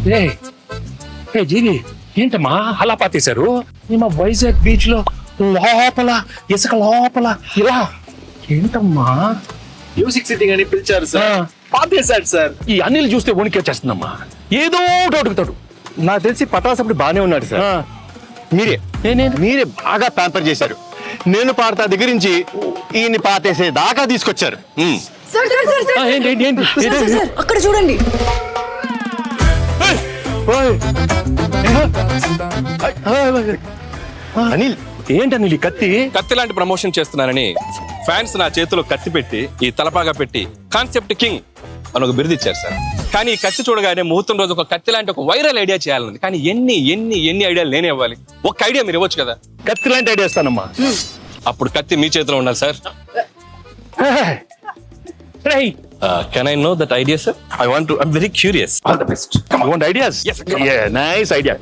ఏ జీవి ఏంటమ్మా అలా పాతేశారు? మా వైజాగ్ బీచ్ లో లోపల ఇసుక లోపల ఇలా ఏంటమ్మా? మ్యూజిక్ సిట్టింగ్ అని పిలిచారు సార్, పాతేశాడు సార్. ఈ అనిల్ చూస్తే వణికేచేస్తుందమ్మా. ఏదో ఒకటి అడుగుతాడు. నాకు తెలిసి పటాసప్పుడు బానే ఉన్నాడు సార్. మీరే బాగా ప్యాంపర్ చేశారు. నేను పాడతా దగ్గర నుంచి ఈయన్ని పాతేసే దాకా తీసుకొచ్చారు. సార్ సార్ సార్ సార్ ఏంటి ఏంటి ఏంటి సార్, సార్, సార్, అక్కడ చూడండి. అనిల్ ఏంటి అనిల్ ఈ కత్తి? కత్తి లాంటి ప్రమోషన్ చేస్తున్నానని ఫ్యాన్స్ నా చేతిలో కత్తి పెట్టి ఈ తలపాగా పెట్టి కాన్సెప్ట్ కింగ్ అని ఒక బిరుదు ఇచ్చారు సార్. కానీ ఈ కత్తి చూడగానే ముహూర్తం రోజు ఒక కత్తి లాంటి ఒక వైరల్ ఐడియా చేయాలన్నది. కానీ ఎన్ని ఎన్ని ఎన్ని ఐడియాలు నేనే ఇవ్వాలి. ఒక ఐడియా మీరు ఇవ్వచ్చు కదా. కత్తి లాంటి ఐడియా ఇస్తానమ్మా. అప్పుడు కత్తి మీ చేతిలో ఉండాలి sir. Can I know that idea sir? I want to, I am very curious. All the best. You want ideas? Yes, come on. Yeah, nice idea.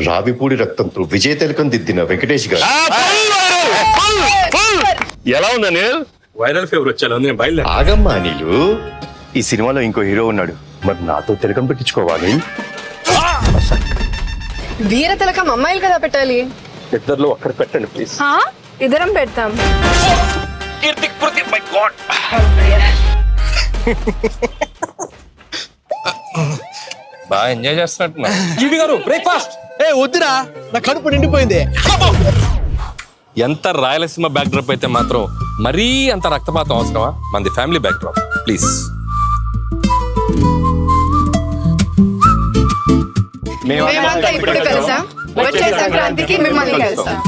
Ravipudi రక్తంతో విజయ తిలకం దిద్దిన వెంకటేష్ గారు. ఎలా ఉంది అనిల్? వైరల్ ఫీవర్ వచ్చాను నేను బయలుదేరి. ఆగమ్మా అనిలు, ఈ సినిమాలో ఇంకో హీరో ఉన్నాడు. మరి నాతో తిలకం పెట్టించుకోవాలి. వీర తిలకం అమ్మాయిలు కదా పెట్టాలి. ఇద్దరిలో ఒక్కరు పెట్టండి ప్లీజ్. ఇద్దరం పెడతాం. బాగా ఎంజాయ్ చేస్తున్నట్టున్నా. జీవి గారు బ్రేక్ఫాస్ట్. వద్దురా, నా కడుపు నిండిపోయింది. ఎంత రాయలసీమ బ్యాక్ డ్రాప్ అయితే మాత్రం మరీ అంత రక్తపాతం అవసరమా? మనది ఫ్యామిలీ బ్యాక్ డ్రాప్ ప్లీజ్. మేమంతా ఇప్పుడు కలిసాం, వచ్చే సంక్రాంతికి మిమ్మల్ని కలుస్తాం.